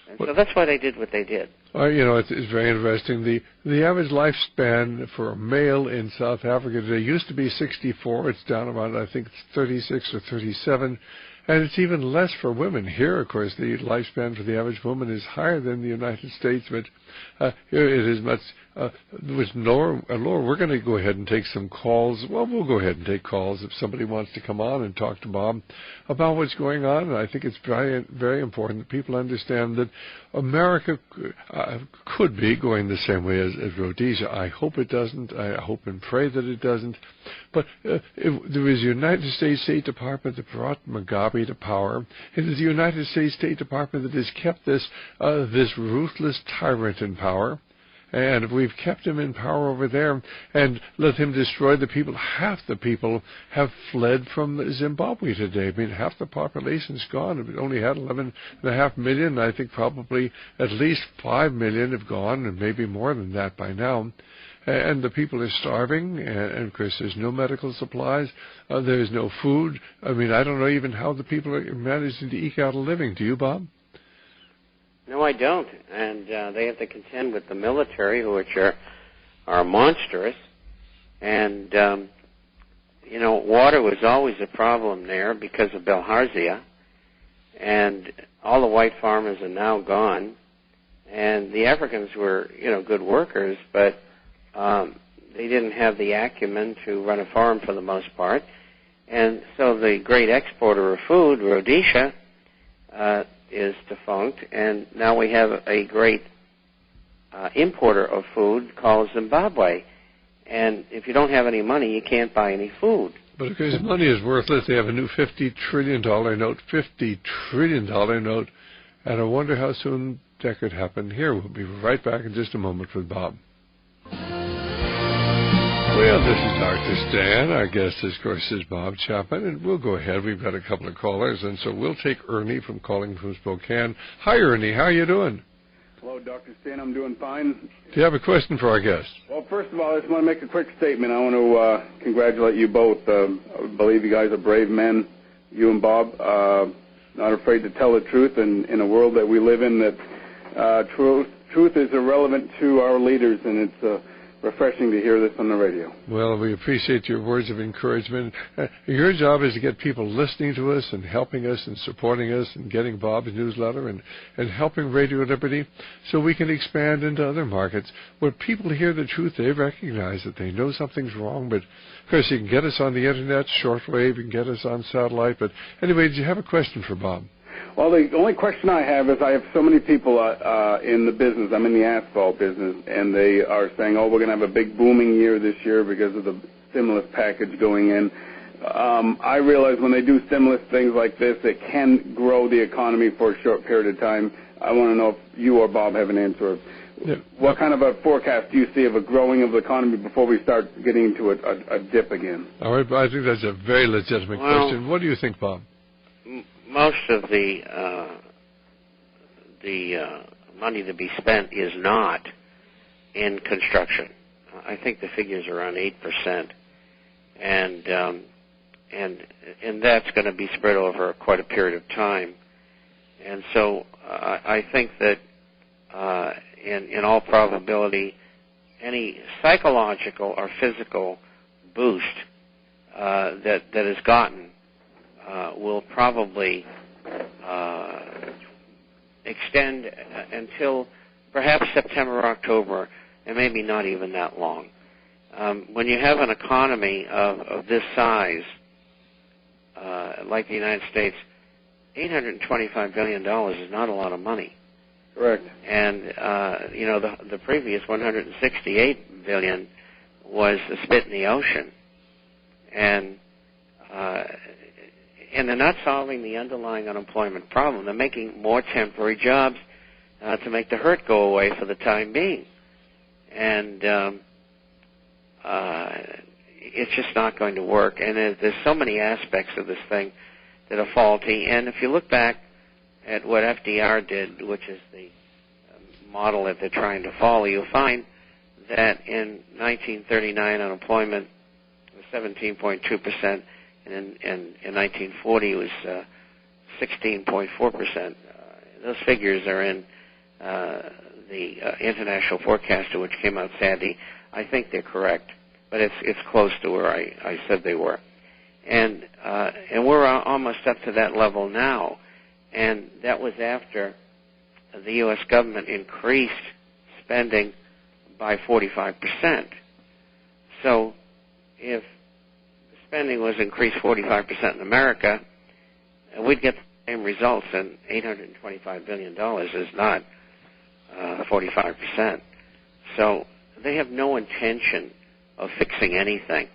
And so that's why they did what they did. It's very interesting. The average lifespan for a male in South Africa today used to be 64. It's down around, I think, 36 or 37. And it's even less for women. Here, of course, the lifespan for the average woman is higher than the United States, but here it is much lower. We're going to go ahead and take some calls. Well, we'll go ahead and take calls if somebody wants to come on and talk to Bob about what's going on. And I think it's very, very important that people understand that America could be going the same way as Rhodesia. I hope it doesn't. I hope and pray that it doesn't. But there is a United States State Department that brought Mugabe to power. It is the United States State Department that has kept this ruthless tyrant in power. And if we've kept him in power over there and let him destroy the people, half the people have fled from Zimbabwe today. I mean, half the population's gone. We only had 11.5 million. I think probably at least 5 million have gone, and maybe more than that by now. And the people are starving, and of course there's no medical supplies, there's no food. I mean, I don't know even how the people are managing to eke out a living. Do you, Bob? No, I don't. And they have to contend with the military, which are monstrous. And, water was always a problem there because of Bilharzia. And all the white farmers are now gone. And the Africans were, good workers, but they didn't have the acumen to run a farm for the most part. And so the great exporter of food, Rhodesia, is defunct, and now we have a great importer of food called Zimbabwe. And if you don't have any money, you can't buy any food. But of course, money is worthless. They have a new $50 trillion note, $50 trillion note, and I wonder how soon that could happen here. We'll be right back in just a moment with Bob. Well, this is Dr. Stan. Our guest, of course, is Bob Chapman, and we'll go ahead. We've got a couple of callers, and so we'll take Ernie calling from Spokane. Hi, Ernie. How are you doing? Hello, Dr. Stan. I'm doing fine. Do you have a question for our guest? Well, first of all, I just want to make a quick statement. I want to congratulate you both. I believe you guys are brave men, you and Bob, not afraid to tell the truth. And in a world that we live in, that truth is irrelevant to our leaders, and it's refreshing to hear this on the radio. Well, we appreciate your words of encouragement. Your job is to get people listening to us and helping us and supporting us and getting Bob's newsletter and helping Radio Liberty so we can expand into other markets. When people hear the truth, they recognize that they know something's wrong. But, of course, you can get us on the Internet, shortwave, you can get us on satellite. But anyway, did you have a question for Bob? Well, the only question I have is I have so many people in the business. I'm in the asphalt business, and they are saying, we're going to have a big booming year this year because of the stimulus package going in. I realize when they do stimulus things like this, it can grow the economy for a short period of time. I want to know if you or Bob have an answer. Yeah. What kind of a forecast do you see of a growing of the economy before we start getting into a dip again? All right, I think that's a very legitimate question. What do you think, Bob? Most of the money to be spent is not in construction. I think the figure's around 8%, and that's going to be spread over quite a period of time. And so I think that in all probability, any psychological or physical boost that is gotten will probably extend until perhaps September or October, and maybe not even that long. When you have an economy of this size, like the United States, $825 billion is not a lot of money. Correct. And, the previous $168 billion was a spit in the ocean. And they're not solving the underlying unemployment problem. They're making more temporary jobs to make the hurt go away for the time being. And it's just not going to work. And there's so many aspects of this thing that are faulty. And if you look back at what FDR did, which is the model that they're trying to follow, you'll find that in 1939 unemployment was 17.2%. And in 1940, it was 16.4%. Those figures are in international forecaster, which came out Saturday, I think they're correct, but it's close to where I said they were, and we're almost up to that level now, and that was after the U.S. government increased spending by 45%. So if spending was increased 45% in America, we'd get the same results, and $825 billion is not 45%. So they have no intention of fixing anything.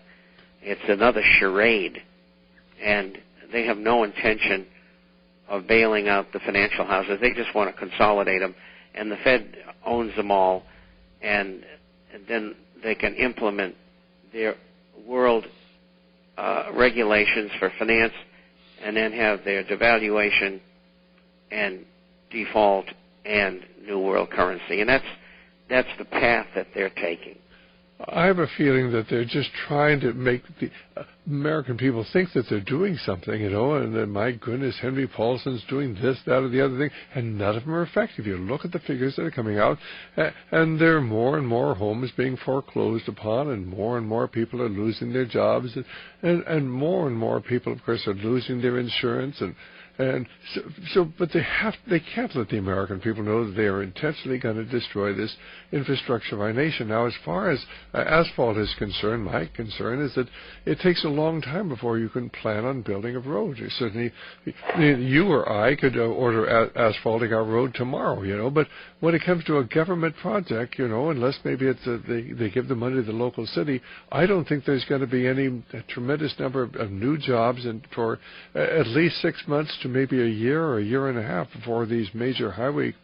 It's another charade, and they have no intention of bailing out the financial houses. They just want to consolidate them, and the Fed owns them all, and then they can implement their world regulations for finance, and then have their devaluation and default and new world currency. And that's the path that they're taking. I have a feeling that they're just trying to make the American people think that they're doing something, and then, my goodness, Henry Paulson's doing this, that, or the other thing, and none of them are effective. You look at the figures that are coming out, and there are more and more homes being foreclosed upon, and more people are losing their jobs, and more people, of course, are losing their insurance, but they can't let the American people know that they are intentionally going to destroy this infrastructure of our nation. Now, as far as asphalt is concerned, my concern is that it takes a long time before you can plan on building a road. Certainly, you or I could order asphalting our road tomorrow, but when it comes to a government project, unless maybe they give the money to the local city, I don't think there's going to be any tremendous number of new jobs for at least 6 months to maybe a year or a year and a half before these major highway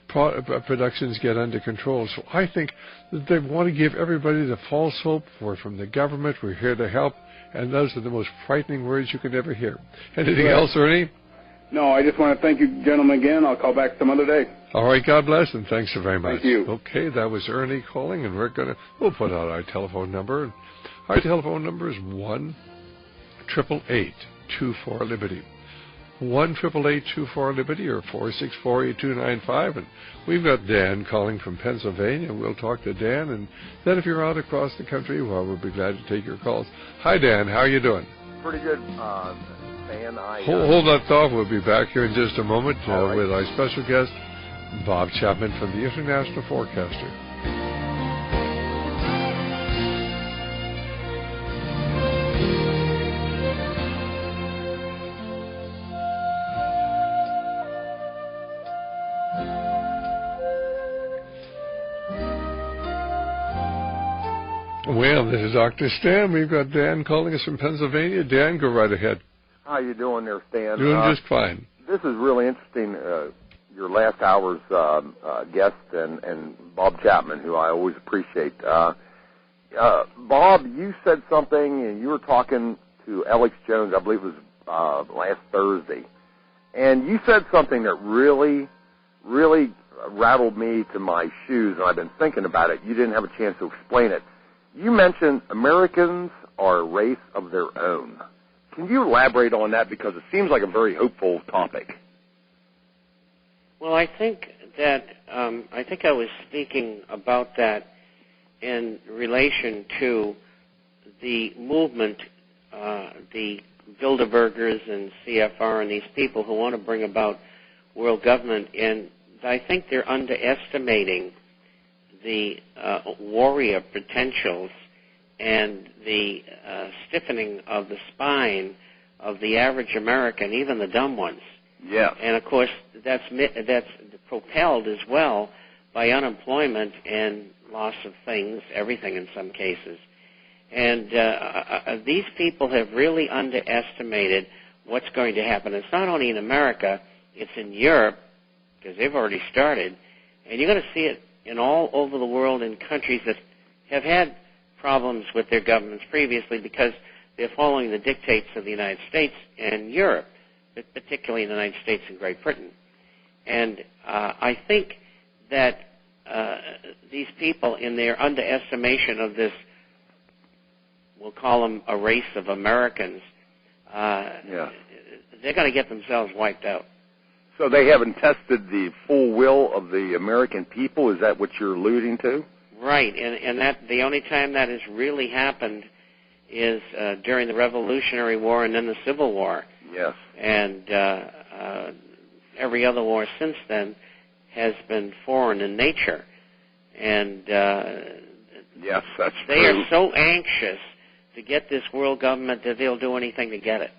productions get under control. So I think that they want to give everybody the false hope. We're from the government, we're here to help, and those are the most frightening words you could ever hear. Anything else, Ernie? No, I just want to thank you, gentlemen, again. I'll call back some other day. All right, God bless, and thanks so very much. Thank you. Okay, that was Ernie calling, and we'll put out our telephone number. Our telephone number is 1-888-24-LIBERTY. 1-888-24-LIBERTY or 464-8295. And we've got Dan calling from Pennsylvania. We'll talk to Dan. And then if you're out across the country, well, we'll be glad to take your calls. Hi, Dan. How are you doing? Pretty good, Dan. Hold that thought. We'll be back here in just a moment with our special guest, Bob Chapman from the International Forecaster. Well, this is Dr. Stan. We've got Dan calling us from Pennsylvania. Dan, go right ahead. How you doing there, Stan? Doing just fine. This is really interesting. Your last hour's guest and Bob Chapman, who I always appreciate. Bob, you said something, and you were talking to Alex Jones, I believe it was last Thursday, and you said something that really rattled me to my shoes, and I've been thinking about it. You didn't have a chance to explain it. You mentioned Americans are a race of their own. Can you elaborate on that, because it seems like a very hopeful topic? Well, I think that I was speaking about that in relation to the movement, the Bilderbergers and CFR and these people who want to bring about world government, and I think they're underestimating the warrior potentials and the stiffening of the spine of the average American, even the dumb ones. Yeah. And of course, that's propelled as well by unemployment and loss of things, everything in some cases. And these people have really underestimated what's going to happen. It's not only in America, it's in Europe, because they've already started, and you're going to see it in all over the world in countries that have had problems with their governments previously because they're following the dictates of the United States and Europe, particularly in the United States and Great Britain. And I think that these people, in their underestimation of this, we'll call them a race of Americans, they're going to get themselves wiped out. So they haven't tested the full will of the American people? Is that what you're alluding to? Right, and that the only time that has really happened is during the Revolutionary War and then the Civil War. Yes. And every other war since then has been foreign in nature. And yes, that's they true. are so anxious to get this world government that they'll do anything to get it.